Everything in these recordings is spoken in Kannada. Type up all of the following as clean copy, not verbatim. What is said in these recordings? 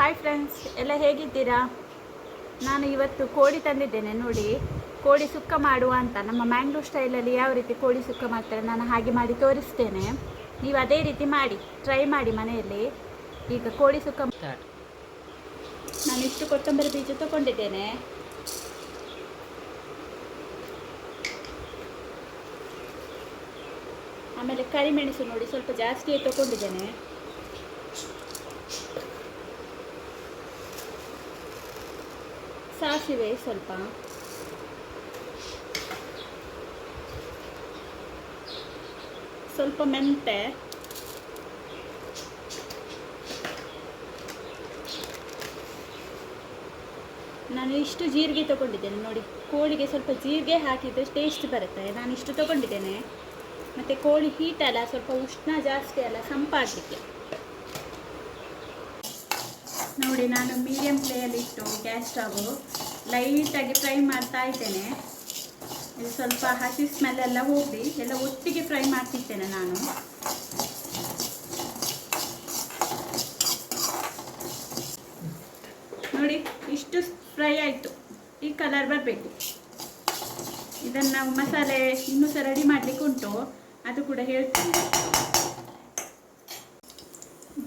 ಹಾಯ್ ಫ್ರೆಂಡ್ಸ್, ಎಲ್ಲ ಹೇಗಿದ್ದೀರಾ? ನಾನು ಇವತ್ತು ಕೋಳಿ ತಂದಿದ್ದೇನೆ. ನೋಡಿ, ಕೋಳಿ ಸುಕ್ಕ ಮಾಡುವ ಅಂತ. ನಮ್ಮ ಮ್ಯಾಂಗ್ಳೂರ್ ಸ್ಟೈಲಲ್ಲಿ ಯಾವ ರೀತಿ ಕೋಳಿ ಸುಕ್ಕ ಮಾಡ್ತಾರೆ ನಾನು ಹಾಗೆ ಮಾಡಿ ತೋರಿಸ್ತೇನೆ. ನೀವು ಅದೇ ರೀತಿ ಮಾಡಿ ಟ್ರೈ ಮಾಡಿ ಮನೆಯಲ್ಲಿ. ಈಗ ಕೋಳಿ ಸುಕ್ಕ ನಾನು ಇಷ್ಟು ಕೊತ್ತಂಬರಿ ಬೀಜ ತಗೊಂಡಿದ್ದೇನೆ. ಆಮೇಲೆ ಕರಿಮೆಣಸು ನೋಡಿ ಸ್ವಲ್ಪ ಜಾಸ್ತಿಯೇ ತಗೊಂಡಿದ್ದೇನೆ. ಸಾಸಿವೆ ಸ್ವಲ್ಪ, ಸ್ವಲ್ಪ ಮೆಂತೆ, ನಾನು ಇಷ್ಟು ಜೀರಿಗೆ ತಗೊಂಡಿದ್ದೇನೆ. ನೋಡಿ, ಕೋಳಿಗೆ ಸ್ವಲ್ಪ ಜೀರಿಗೆ ಹಾಕಿದರೆ ಟೇಸ್ಟ್ ಬರುತ್ತೆ. ನಾನು ಇಷ್ಟು ತಗೊಂಡಿದ್ದೇನೆ. ಮತ್ತು ಕೋಳಿ ಹೀಟ್ ಅಲ್ಲ, ಸ್ವಲ್ಪ ಉಷ್ಣ ಜಾಸ್ತಿ ಅಲ್ಲ, ಸಂಪಾಗಲಿಕ್ಕೆ. ನೋಡಿ, ನಾನು ಮೀಡಿಯಮ್ ಫ್ಲೇಯಲ್ಲಿ ಇಟ್ಟು ಗ್ಯಾಸ್ ಸ್ಟವ್ ಲೈಟಾಗಿ ಫ್ರೈ ಮಾಡ್ತಾ ಇದ್ದೇನೆ. ಇದು ಸ್ವಲ್ಪ ಹಸಿ ಸ್ಮೆಲ್ ಎಲ್ಲ ಹೋಗಿ ಎಲ್ಲ ಒಟ್ಟಿಗೆ ಫ್ರೈ ಮಾಡ್ತಿದ್ದೇನೆ ನಾನು. ನೋಡಿ, ಇಷ್ಟು ಫ್ರೈ ಆಯಿತು. ಈ ಕಲರ್ ಬರಬೇಕು. ಇದನ್ನು ನಾವು ಮಸಾಲೆ ಇನ್ನೂ ಸಹ ರೆಡಿ ಮಾಡಲಿಕ್ಕೆ ಉಂಟು, ಅದು ಕೂಡ ಹೇಳ್ತೀನಿ.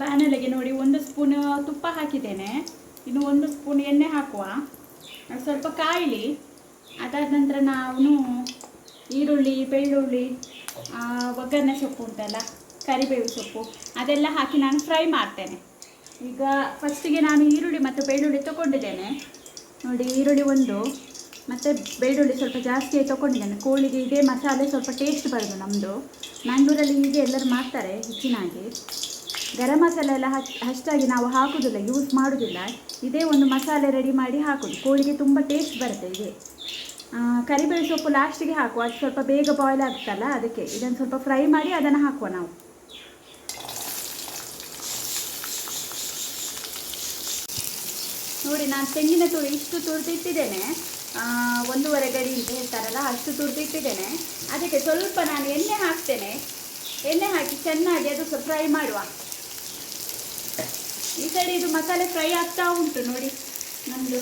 ಬಾಣಲೆಗೆ ನೋಡಿ 1 ಸ್ಪೂನ್ ತುಪ್ಪ ಹಾಕಿದ್ದೇನೆ. ಇನ್ನು 1 ಸ್ಪೂನ್ ಎಣ್ಣೆ ಹಾಕುವ. ಅದು ಸ್ವಲ್ಪ ಕಾಯಲಿ. ಅದಾದ ನಂತರ ನಾನು ಈರುಳ್ಳಿ, ಬೆಳ್ಳುಳ್ಳಿ, ಒಗ್ಗರಣೆ ಸೊಪ್ಪು ಉಂಟಲ್ಲ, ಕರಿಬೇವು ಸೊಪ್ಪು, ಅದೆಲ್ಲ ಹಾಕಿ ನಾನು ಫ್ರೈ ಮಾಡ್ತೇನೆ. ಈಗ ಫಸ್ಟಿಗೆ ನಾನು ಈರುಳ್ಳಿ ಮತ್ತು ಬೆಳ್ಳುಳ್ಳಿ ತಗೊಂಡಿದ್ದೇನೆ. ನೋಡಿ, ಈರುಳ್ಳಿ 1 ಮತ್ತು ಬೆಳ್ಳುಳ್ಳಿ ಸ್ವಲ್ಪ ಜಾಸ್ತಿಯಾಗಿ ತಗೊಂಡಿದ್ದೇನೆ. ಕೋಳಿಗೆ ಇದೇ ಮಸಾಲೆ ಸ್ವಲ್ಪ ಟೇಸ್ಟ್ ಬರೋದು ನಮ್ಮದು. ಮ್ಯಾಂಗ್ಳೂರಲ್ಲಿ ಹೀಗೆ ಎಲ್ಲರೂ ಮಾಡ್ತಾರೆ ಹೆಚ್ಚಿನಾಗಿ. ಗರಂ ಮಸಾಲೆ ಎಲ್ಲ ಅಷ್ಟಾಗಿ ನಾವು ಹಾಕೋದಿಲ್ಲ, ಯೂಸ್ ಮಾಡೋದಿಲ್ಲ. ಇದೇ ಒಂದು ಮಸಾಲೆ ರೆಡಿ ಮಾಡಿ ಹಾಕೋದು, ಕೋಳಿಗೆ ತುಂಬ ಟೇಸ್ಟ್ ಬರುತ್ತೆ ಇದೆ. ಕರಿಬೇವು ಸೊಪ್ಪು ಲಾಸ್ಟಿಗೆ ಹಾಕುವ, ಅದು ಸ್ವಲ್ಪ ಬೇಗ ಬಾಯ್ಲ್ ಆಗುತ್ತಲ್ಲ, ಅದಕ್ಕೆ ಇದನ್ನು ಸ್ವಲ್ಪ ಫ್ರೈ ಮಾಡಿ ಅದನ್ನು ಹಾಕುವ ನಾವು. ನೋಡಿ, ನಾನು ತೆಂಗಿನ ತುರಿ ಇಷ್ಟು ತುರಿದಿಟ್ಟಿದ್ದೇನೆ. 1.5 ಗಡಿ ಅಂತ ಹೇಳ್ತಾರಲ್ಲ, ಅಷ್ಟು ತುರಿದಿಟ್ಟಿದ್ದೇನೆ. ಅದಕ್ಕೆ ಸ್ವಲ್ಪ ನಾನು ಎಣ್ಣೆ ಹಾಕ್ತೇನೆ. ಎಣ್ಣೆ ಹಾಕಿ ಚೆನ್ನಾಗಿ ಅದು ಸ್ವಲ್ಪ ಫ್ರೈ ಮಾಡುವ. ಈ ಕಡೆ ಇದು ಮಸಾಲೆ ಫ್ರೈ ಆಗ್ತಾ ಉಂಟು ನೋಡಿ ನಮ್ಮದು.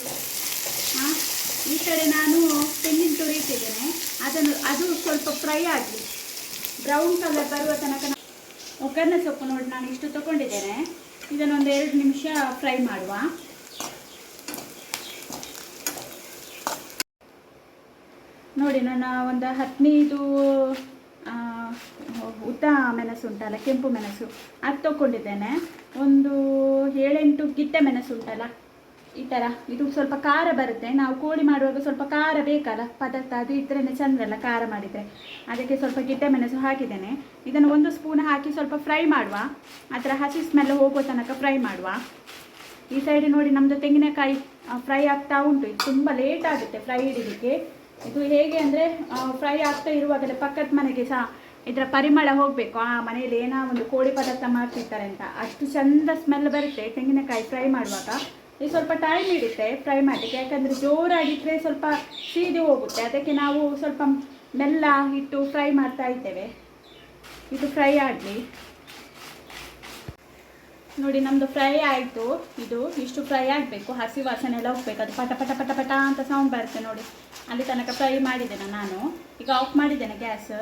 ಈ ಕಡೆ ನಾನು ತೆಂಗಿನ ತುರಿ ಇಟ್ಟಿದ್ದೇನೆ. ಅದು ಸ್ವಲ್ಪ ಫ್ರೈ ಆಗಲಿ, ಬ್ರೌನ್ ಕಲರ್ ಬರುವ ತನಕ. ಒಗ್ಗರಣೆ ಸೊಪ್ಪು ನೋಡಿ ನಾನು ಇಷ್ಟು ತಗೊಂಡಿದ್ದೇನೆ. ಇದನ್ನೊಂದು 2 ನಿಮಿಷ ಫ್ರೈ ಮಾಡುವ. ನೋಡಿ, ನಾನು ಒಂದು 15 ಉದ್ದ ಮೆಣಸು ಉಂಟಲ್ಲ, ಕೆಂಪು ಮೆಣಸು, ಅದು ತಗೊಂಡಿದ್ದೇನೆ. ಒಂದು 7-8 ಗಿಡ್ಡೆ ಮೆಣಸು ಉಂಟಲ್ಲ, ಈ ಥರ. ಇದು ಸ್ವಲ್ಪ ಖಾರ ಬರುತ್ತೆ. ನಾವು ಕೋಳಿ ಮಾಡುವಾಗ ಸ್ವಲ್ಪ ಖಾರ ಬೇಕಲ್ಲ ಪದಾರ್ಥ, ಅದು ಇದ್ರೇ ಚಂದಲ್ಲ ಖಾರ ಮಾಡಿದರೆ. ಅದಕ್ಕೆ ಸ್ವಲ್ಪ ಗಿಡ್ಡೆ ಮೆಣಸು ಹಾಕಿದ್ದೇನೆ. ಇದನ್ನು 1 ಸ್ಪೂನ್ ಹಾಕಿ ಸ್ವಲ್ಪ ಫ್ರೈ ಮಾಡುವ. ಅದರ ಹಸಿ ಸ್ಮೆಲ್ ಹೋಗೋ ತನಕ ಫ್ರೈ ಮಾಡುವ. ಈ ಸೈಡ್ ನೋಡಿ, ನಮ್ಮದು ತೆಂಗಿನಕಾಯಿ ಫ್ರೈ ಆಗ್ತಾ ಉಂಟು. ಇದು ತುಂಬ ಲೇಟ್ ಆಗುತ್ತೆ ಫ್ರೈ ಹಿಡಿಲಿಕ್ಕೆ. ಇದು ಹೇಗೆ ಅಂದರೆ, ಫ್ರೈ ಆಗ್ತಾ ಇರುವಾಗಲೇ ಪಕ್ಕದ ಮನೆಗೆ ಸಹ ಇದರ ಪರಿಮಳ ಹೋಗಬೇಕು. ಆ ಮನೆಯಲ್ಲಿ ಏನೋ ಒಂದು ಕೋಳಿ ಪದಾರ್ಥ ಮಾಡ್ತಿರ್ತಾರೆ ಅಂತ, ಅಷ್ಟು ಚಂದ ಸ್ಮೆಲ್ ಬರುತ್ತೆ ತೆಂಗಿನಕಾಯಿ ಫ್ರೈ ಮಾಡುವಾಗ. ಇದು ಸ್ವಲ್ಪ ಟೈಮ್ ಹಿಡಿಯುತ್ತೆ ಫ್ರೈ ಮಾಡಲಿಕ್ಕೆ, ಯಾಕಂದರೆ ಜೋರಾಗಿದ್ದರೆ ಸ್ವಲ್ಪ ಸೀದಿ ಹೋಗುತ್ತೆ. ಅದಕ್ಕೆ ನಾವು ಸ್ವಲ್ಪ ಮೆಲ್ಲ ಇಟ್ಟು ಫ್ರೈ ಮಾಡ್ತಾ ಇದ್ದೇವೆ. ಇದು ಫ್ರೈ ಆಗಲಿ. ನೋಡಿ, ನಮ್ಮದು ಫ್ರೈ ಆಯಿತು. ಇದು ಇಷ್ಟು ಫ್ರೈ ಆಗಬೇಕು, ಹಸಿ ವಾಸನೆ ಎಲ್ಲ ಹೋಗ್ಬೇಕು. ಅದು ಪಟ ಪಟ ಪಟ ಪಟ ಅಂತ ಸೌಂಡ್ ಬರುತ್ತೆ ನೋಡಿ, ಅಲ್ಲಿ ತನಕ ಫ್ರೈ ಮಾಡಿದ್ದೇನೆ ನಾನು. ಈಗ ಆಫ್ ಮಾಡಿದ್ದೇನೆ ಗ್ಯಾಸ್.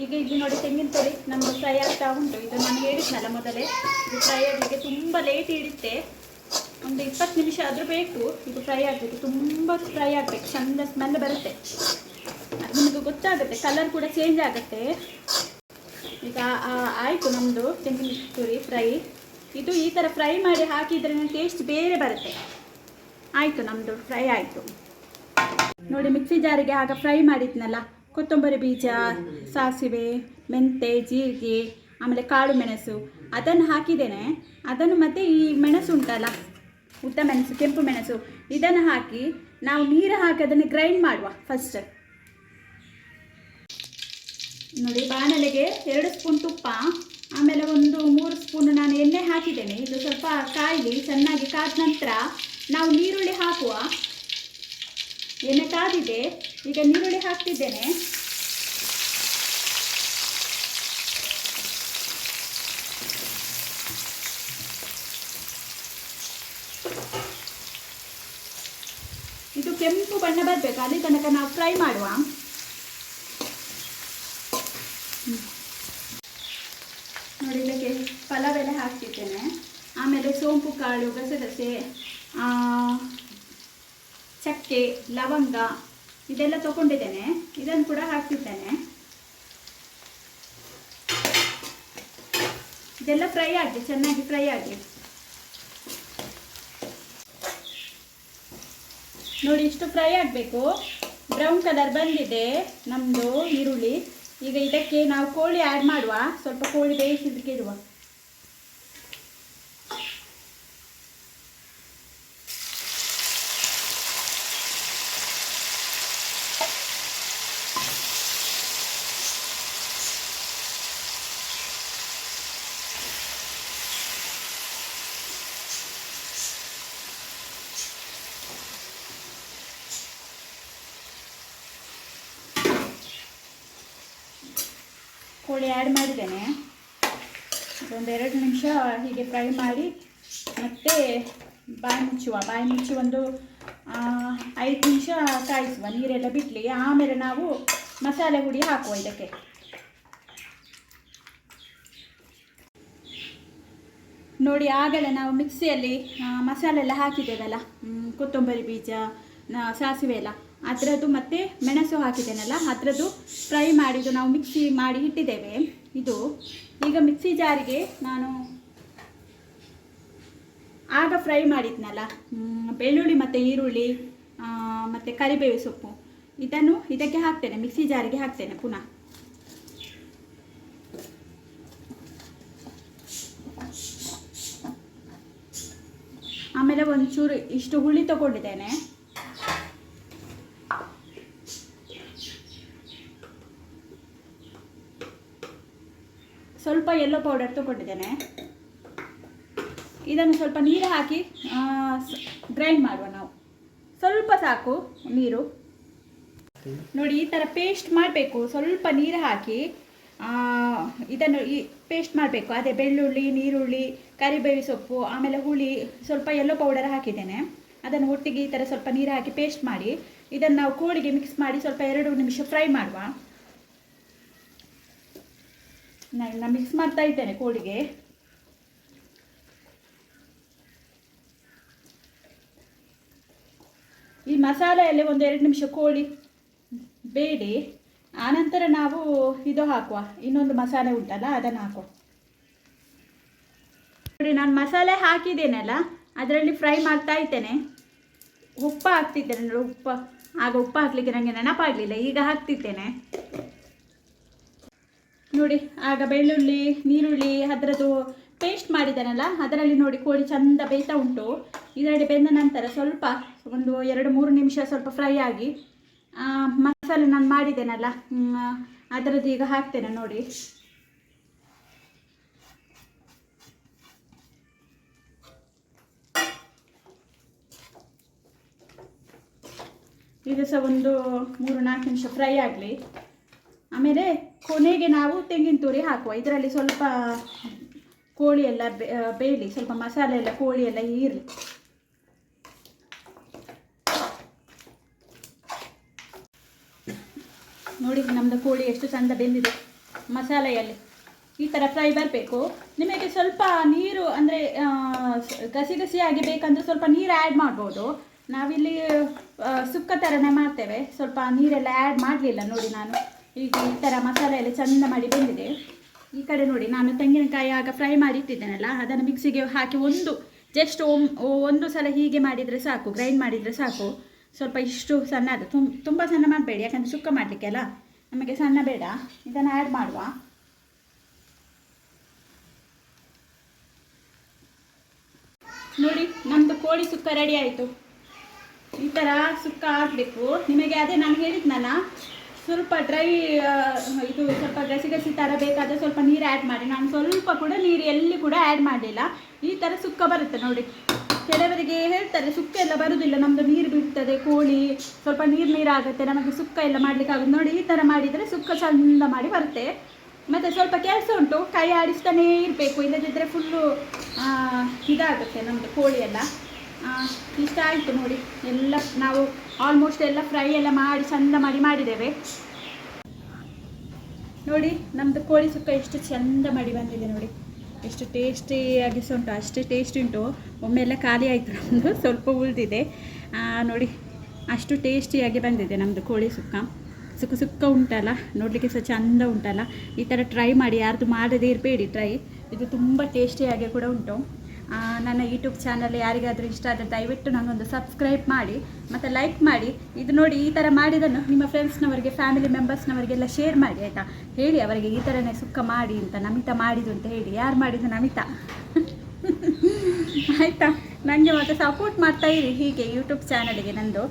ಈಗ ಇಲ್ಲಿ ನೋಡಿ, ತೆಂಗಿನ ತುರಿ ನಮ್ಮದು ಫ್ರೈ ಆಗ್ತಾ ಉಂಟು. ಇದು ನಾನು ಹೇಳಿದ್ನಲ್ಲ ಮೊದಲೇ, ಇದು ಫ್ರೈ ಆಗಲಿಕ್ಕೆ ತುಂಬ ಲೇಟ್ ಹಿಡಿಯುತ್ತೆ. ಒಂದು 20 ನಿಮಿಷ ಆದರೂ ಬೇಕು ಇದು ಫ್ರೈ ಆಗಬೇಕು. ತುಂಬ ಫ್ರೈ ಆಗಬೇಕು, ಚೆಂದ ಸ್ಮೆಲ್ ಬರುತ್ತೆ. ಅದು ನಿಮಗೆ ಗೊತ್ತಾಗುತ್ತೆ, ಕಲರ್ ಕೂಡ ಚೇಂಜ್ ಆಗುತ್ತೆ. ಈಗ ಆಯಿತು ನಮ್ಮದು ತೆಂಗಿನ ತುರಿ ಫ್ರೈ. ಇದು ಈ ಥರ ಫ್ರೈ ಮಾಡಿ ಹಾಕಿದ್ರೆ ಟೇಸ್ಟ್ ಬೇರೆ ಬರುತ್ತೆ. ಆಯಿತು, ನಮ್ಮದು ಫ್ರೈ ಆಯಿತು. ನೋಡಿ, ಮಿಕ್ಸಿ ಜಾರಿಗೆ ಆಗ ಫ್ರೈ ಮಾಡಿದ್ನಲ್ಲ, ಕೊತ್ತಂಬರಿ ಬೀಜ, ಸಾಸಿವೆ, ಮೆಂತೆ, ಜೀರಿಗೆ, ಆಮೇಲೆ ಕಾಳು ಮೆಣಸು, ಅದನ್ನು ಹಾಕಿದ್ದೇನೆ. ಅದನ್ನು ಮತ್ತು ಈ ಮೆಣಸು ಉಂಟಲ್ಲ, ಉದ್ದ ಮೆಣಸು, ಕೆಂಪು ಮೆಣಸು, ಇದನ್ನು ಹಾಕಿ ನಾವು ನೀರು ಹಾಕಿ ಅದನ್ನು ಗ್ರೈಂಡ್ ಮಾಡುವ ಫಸ್ಟ್. ನೋಡಿ, ಬಾಣಲೆಗೆ 2 ಸ್ಪೂನ್ ತುಪ್ಪ, ಆಮೇಲೆ ಒಂದು 3 ಸ್ಪೂನ್ ನಾನು ಎಣ್ಣೆ ಹಾಕಿದ್ದೇನೆ. ಇದು ಸ್ವಲ್ಪ ಕಾಯಲಿ, ಚೆನ್ನಾಗಿ ಕಾದ ನಂತರ ನಾವು ನೀರುಳ್ಳಿ ಹಾಕುವ. ಎಣ್ಣೆ ಕಾದಿದೆ, ಈಗ ನೀರುಳ್ಳಿ ಹಾಕ್ತಿದ್ದೇನೆ. ಕೆಂಪು ಬಣ್ಣ ಬರಬೇಕು, ಅಲ್ಲಿ ತನಕ ನಾವು ಫ್ರೈ ಮಾಡುವ. ನೋಡಿ, ಇದಕ್ಕೆ ಪಲಾವ್ ಎಲೆ ಹಾಕ್ತಿದ್ದೇನೆ. ಆಮೇಲೆ ಸೋಂಪು ಕಾಳು, ಗಸಗಸೆ, ಚಕ್ಕೆ, ಲವಂಗ ಇದೆಲ್ಲ ತಗೊಂಡಿದ್ದೇನೆ. ಇದನ್ನು ಕೂಡ ಹಾಕ್ತಿದ್ದೇನೆ. ಇದೆಲ್ಲ ಫ್ರೈ ಆಗಲಿ, ಚೆನ್ನಾಗಿ ಫ್ರೈ ಆಗಲಿ. ನೋಡಿ, ಇಷ್ಟು ಫ್ರೈ ಆಗಬೇಕು. ಬ್ರೌನ್ ಕಲರ್ ಬಂದಿದೆ ನಮ್ಮದು ಈರುಳ್ಳಿ. ಈಗ ಇದಕ್ಕೆ ನಾವು ಕೋಳಿ ಆ್ಯಡ್ ಮಾಡುವ. ಸ್ವಲ್ಪ ಕೋಳಿ ಬೇಯಿಸಲಿಕ್ಕೆ ಇಡುವ. ಕೋಳಿ ಆ್ಯಡ್ ಮಾಡಿದ್ದೇನೆ. ಒಂದು 2 ನಿಮಿಷ ಹೀಗೆ ಫ್ರೈ ಮಾಡಿ ಮತ್ತೆ ಬಾಯಿ ಮುಚ್ಚಿ ಒಂದು 5 ನಿಮಿಷ ಕಾಯಿಸುವ, ನೀರೆಲ್ಲ ಬಿಡಲಿ. ಆಮೇಲೆ ನಾವು ಮಸಾಲೆ ಹುಡಿ ಹಾಕುವ ಇದಕ್ಕೆ. ನೋಡಿ, ಆಗಲೇ ನಾವು ಮಿಕ್ಸಿಯಲ್ಲಿ ಮಸಾಲೆ ಎಲ್ಲ ಹಾಕಿದ್ದೇವಲ್ಲ, ಕೊತ್ತಂಬರಿ ಬೀಜ, ಸಾಸಿವೆ ಎಲ್ಲ, ಅದರದ್ದು ಮತ್ತು ಮೆಣಸು ಹಾಕಿದ್ದೇನಲ್ಲ, ಅದರದ್ದು ಫ್ರೈ ಮಾಡಿದ್ದು ನಾವು ಮಿಕ್ಸಿ ಮಾಡಿ ಇಟ್ಟಿದ್ದೇವೆ. ಇದು ಈಗ ಮಿಕ್ಸಿ ಜಾರಿಗೆ ನಾನು ಆಗ ಫ್ರೈ ಮಾಡಿದ್ನಲ್ಲ, ಬೆಳ್ಳುಳ್ಳಿ ಮತ್ತು ಈರುಳ್ಳಿ ಮತ್ತು ಕರಿಬೇವು ಸೊಪ್ಪು, ಇದನ್ನು ಇದಕ್ಕೆ ಹಾಕ್ತೇನೆ, ಮಿಕ್ಸಿ ಜಾರಿಗೆ ಹಾಕ್ತೇನೆ ಪುನಃ. ಆಮೇಲೆ ಒಂಚೂರು ಇಷ್ಟು ಹುಳಿ ತಗೊಂಡಿದ್ದೇನೆ. ಸ್ವಲ್ಪ ಯೆಲ್ಲೋ ಪೌಡರ್ ತಗೊಂಡಿದ್ದೇನೆ. ಇದನ್ನು ಸ್ವಲ್ಪ ನೀರು ಹಾಕಿ ಗ್ರೈಂಡ್ ಮಾಡುವ ನಾವು. ಸ್ವಲ್ಪ ಸಾಕು ನೀರು. ನೋಡಿ, ಈ ಥರ ಪೇಸ್ಟ್ ಮಾಡಬೇಕು. ಸ್ವಲ್ಪ ನೀರು ಹಾಕಿ ಇದನ್ನು ಪೇಸ್ಟ್ ಮಾಡಬೇಕು. ಅದೇ ಬೆಳ್ಳುಳ್ಳಿ, ನೀರುಳ್ಳಿ, ಕರಿಬೇವು ಸೊಪ್ಪು, ಆಮೇಲೆ ಹುಳಿ, ಸ್ವಲ್ಪ ಯೆಲ್ಲೋ ಪೌಡರ್ ಹಾಕಿದ್ದೇನೆ. ಅದನ್ನು ಒಟ್ಟಿಗೆ ಈ ಥರ ಸ್ವಲ್ಪ ನೀರು ಹಾಕಿ ಪೇಸ್ಟ್ ಮಾಡಿ ಇದನ್ನು ನಾವು ಕೋಳಿಗೆ ಮಿಕ್ಸ್ ಮಾಡಿ ಸ್ವಲ್ಪ 2 ನಿಮಿಷ ಫ್ರೈ ಮಾಡುವ. ನಾನು ಮಿಕ್ಸ್ ಮಾಡ್ತಾ ಇದ್ದೇನೆ ಕೋಳಿಗೆ. ಈ ಮಸಾಲೆಯಲ್ಲಿ ಒಂದು 2 ನಿಮಿಷ ಕೋಳಿ ಬೇಡಿ, ಆನಂತರ ನಾವು ಇದು ಹಾಕುವ, ಇನ್ನೊಂದು ಮಸಾಲೆ ಉಂಟಲ್ಲ ಅದನ್ನು ಹಾಕುವ. ನೋಡಿ, ನಾನು ಮಸಾಲೆ ಹಾಕಿದ್ದೇನಲ್ಲ ಅದರಲ್ಲಿ ಫ್ರೈ ಮಾಡ್ತಾ ಇದ್ದೇನೆ. ಉಪ್ಪು ಹಾಕ್ತಿದ್ದೇನೆ. ನೋಡಿ, ಉಪ್ಪು ಹಾಕಲಿಕ್ಕೆ ನನಗೆ ನೆನಪಾಗಲಿಲ್ಲ, ಈಗ ಹಾಕ್ತಿದ್ದೇನೆ. ನೋಡಿ, ಆಗ ಬೆಳ್ಳುಳ್ಳಿ, ನೀರುಳ್ಳಿ ಅದರದ್ದು ಪೇಸ್ಟ್ ಮಾಡಿದ್ದಾನಲ್ಲ ಅದರಲ್ಲಿ ನೋಡಿ ಕೋಳಿ ಚಂದ ಬೇಯ್ತಾ ಉಂಟು. ಇದರಲ್ಲಿ ಬೆಂದ ನಂತರ ಸ್ವಲ್ಪ ಒಂದು 2-3 ನಿಮಿಷ ಸ್ವಲ್ಪ ಫ್ರೈ ಆಗಿ ಮಸಾಲೆ ನಾನು ಮಾಡಿದ್ದೇನಲ್ಲ ಅದರದ್ದು ಈಗ ಹಾಕ್ತೇನೆ. ನೋಡಿ, ಇದು ಸಹ ಒಂದು 3-4 ನಿಮಿಷ ಫ್ರೈ ಆಗಲಿ. ಆಮೇಲೆ ಕೊನೆಗೆ ನಾವು ತೆಂಗಿನ ತುರಿ ಹಾಕುವ. ಇದರಲ್ಲಿ ಸ್ವಲ್ಪ ಕೋಳಿ ಎಲ್ಲ ಬೇಯಲಿ, ಸ್ವಲ್ಪ ಮಸಾಲೆ ಎಲ್ಲ ಕೋಳಿ ಎಲ್ಲ ಹೀರಲಿ. ನೋಡಿ, ನಮ್ಮದು ಕೋಳಿ ಎಷ್ಟು ಚಂದ ಬೆಂದಿದೆ ಮಸಾಲೆಯಲ್ಲಿ. ಈ ಥರ ಫ್ರೈ ಬರಬೇಕು. ನಿಮಗೆ ಸ್ವಲ್ಪ ನೀರು ಅಂದರೆ ಗಸಿಯಾಗಿ ಬೇಕಂದರೆ ಸ್ವಲ್ಪ ನೀರು ಆ್ಯಡ್ ಮಾಡ್ಬೋದು. ನಾವಿಲ್ಲಿ ಸುಕ್ಕ ಥರನೇ ಮಾಡ್ತೇವೆ, ಸ್ವಲ್ಪ ನೀರೆಲ್ಲ ಆ್ಯಡ್ ಮಾಡಲಿಲ್ಲ. ನೋಡಿ, ನಾನು ಈಗ ಈ ಥರ ಮಸಾಲೆಯಲ್ಲಿ ಚೆಂದ ಮಾಡಿ ಬೆಂದಿದೆ. ಈ ಕಡೆ ನೋಡಿ, ನಾನು ತೆಂಗಿನಕಾಯಿ ಆಗ ಫ್ರೈ ಮಾಡಿ ಇಟ್ಟಿದ್ದೇನಲ್ಲ ಅದನ್ನು ಮಿಕ್ಸಿಗೆ ಹಾಕಿ ಜಸ್ಟ್ ಒಂದು ಸಲ ಹೀಗೆ ಮಾಡಿದರೆ ಸಾಕು, ಗ್ರೈಂಡ್ ಮಾಡಿದರೆ ಸಾಕು. ಸ್ವಲ್ಪ ಇಷ್ಟು ಸಣ್ಣ ಅದು, ತುಂಬ ಸಣ್ಣ ಮಾಡಬೇಡಿ, ಯಾಕಂದರೆ ಸುಕ್ಕ ಮಾಡಲಿಕ್ಕೆ ಅಲ್ಲ, ನಮಗೆ ಸಣ್ಣ ಬೇಡ. ಇದನ್ನು ಆ್ಯಡ್ ಮಾಡುವ. ನೋಡಿ, ನಮ್ಮದು ಕೋಳಿ ಸುಕ್ಕ ರೆಡಿ ಆಯಿತು. ಈ ಥರ ಸುಕ್ಕ ಆಗಬೇಕು ನಿಮಗೆ. ಅದೇ ನಾನು ಹೇಳಿದ್ನಲ್ಲ, ಸ್ವಲ್ಪ ಡ್ರೈ ಇದು ಸ್ವಲ್ಪ ಗಸಿ ಥರ ಬೇಕಾದರೆ ಸ್ವಲ್ಪ ನೀರು ಆ್ಯಡ್ ಮಾಡಿ. ನಾನು ಸ್ವಲ್ಪ ಕೂಡ ನೀರು ಎಲ್ಲಿ ಕೂಡ ಆ್ಯಡ್ ಮಾಡಲಿಲ್ಲ. ಈ ಥರ ಸುಕ್ಕ ಬರುತ್ತೆ ನೋಡಿ. ಕೆಲವರಿಗೆ ಹೇಳ್ತಾರೆ ಸುಕ್ಕ ಎಲ್ಲ ಬರುವುದಿಲ್ಲ, ನಮ್ಮದು ನೀರು ಬಿಡ್ತದೆ ಕೋಳಿ, ಸ್ವಲ್ಪ ನೀರಾಗುತ್ತೆ, ನಮಗೆ ಸುಕ್ಕ ಎಲ್ಲ ಮಾಡಲಿಕ್ಕಾಗುತ್ತೆ. ನೋಡಿ, ಈ ಥರ ಮಾಡಿದರೆ ಸುಕ್ಕ ಚಂದ ಮಾಡಿ ಬರುತ್ತೆ. ಮತ್ತು ಸ್ವಲ್ಪ ಕೆಲಸ ಉಂಟು, ಕೈ ಆಡಿಸ್ತಾನೇ ಇರಬೇಕು, ಇಲ್ಲದಿದ್ದರೆ ಫುಲ್ಲು ಇದಾಗುತ್ತೆ ನಮ್ಮದು ಕೋಳಿ ಎಲ್ಲ. ಇಷ್ಟ ಆಯಿತು ನೋಡಿ. ಎಲ್ಲ ನಾವು ಆಲ್ಮೋಸ್ಟ್ ಎಲ್ಲ ಫ್ರೈ ಎಲ್ಲ ಮಾಡಿ ಚಂದ ಮಾಡಿದ್ದೇವೆ ನೋಡಿ. ನಮ್ಮದು ಕೋಳಿ ಸುಕ್ಕ ಎಷ್ಟು ಚಂದ ಮಾಡಿ ಬಂದಿದೆ ನೋಡಿ, ಎಷ್ಟು ಟೇಸ್ಟಿಯಾಗಿ ಸಹ ಉಂಟು, ಅಷ್ಟೇ ಟೇಸ್ಟ್ ಉಂಟು. ಒಮ್ಮೆಲ್ಲ ಖಾಲಿ ಆಯಿತು ನಮ್ಮದು, ಸ್ವಲ್ಪ ಉಳಿದಿದೆ ನೋಡಿ. ಅಷ್ಟು ಟೇಸ್ಟಿಯಾಗಿ ಬಂದಿದೆ ನಮ್ಮದು ಕೋಳಿ ಸುಕ್ಕ. ಸುಕ್ಕ ಉಂಟಲ್ಲ, ನೋಡಲಿಕ್ಕೆ ಸಹ ಚಂದ ಉಂಟಲ್ಲ. ಈ ಥರ ಟ್ರೈ ಮಾಡಿ, ಯಾರ್ದು ಮಾಡದೇ ಇರಬೇಡಿ ಟ್ರೈ, ಇದು ತುಂಬ ಟೇಸ್ಟಿಯಾಗಿ ಕೂಡ ಉಂಟು. ನನ್ನ ಯೂಟ್ಯೂಬ್ ಚಾನಲ್ ಯಾರಿಗಾದರೂ ಇಷ್ಟ ಆದರೆ ದಯವಿಟ್ಟು ನನಗೊಂದು ಸಬ್ಸ್ಕ್ರೈಬ್ ಮಾಡಿ ಮತ್ತು ಲೈಕ್ ಮಾಡಿ. ಇದು ನೋಡಿ, ಈ ಥರ ಮಾಡಿದ್ದನ್ನು ನಿಮ್ಮ ಫ್ರೆಂಡ್ಸ್ನವರಿಗೆ, ಫ್ಯಾಮಿಲಿ ಮೆಂಬರ್ಸ್ನವರಿಗೆಲ್ಲ ಶೇರ್ ಮಾಡಿ ಆಯಿತಾ. ಹೇಳಿ ಅವರಿಗೆ ಈ ಥರನೇ ಸುಕ್ಕ ಮಾಡಿ ಅಂತ, ನಮಿತಾ ಮಾಡಿದ್ದು ಅಂತ ಹೇಳಿ. ಯಾರು ಮಾಡಿದ್ದು? ನಮಿತಾ ಆಯಿತಾ. ನನಗೆ ಮತ್ತೆ ಸಪೋರ್ಟ್ ಮಾಡ್ತಾ ಇರಿ ಹೀಗೆ ಯೂಟ್ಯೂಬ್ ಚಾನಲಿಗೆ. ನಂದು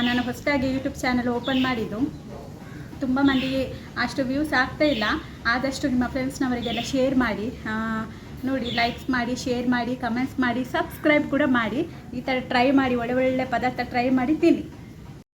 ನಾನು ಹೊಸದಾಗಿ ಯೂಟ್ಯೂಬ್ ಚಾನಲ್ ಓಪನ್ ಮಾಡಿದ್ದು, ತುಂಬ ಮಂದಿಗೆ ಅಷ್ಟು ವ್ಯೂಸ್ ಆಗ್ತಾ ಇಲ್ಲ. ಆದಷ್ಟು ನಿಮ್ಮ ಫ್ರೆಂಡ್ಸ್ನವರಿಗೆಲ್ಲ ಶೇರ್ ಮಾಡಿ ನೋಡಿ, ಲೈಕ್ಸ್ ಮಾಡಿ, ಶೇರ್ ಮಾಡಿ, ಕಮೆಂಟ್ಸ್ ಮಾಡಿ, ಸಬ್ಸ್ಕ್ರೈಬ್ ಕೂಡ ಮಾಡಿ. ಈ ಥರ ಟ್ರೈ ಮಾಡಿ, ಒಳ್ಳೆ ಒಳ್ಳೆ ಪದಾರ್ಥ ಟ್ರೈ ಮಾಡಿ ತಿನ್ನಿ.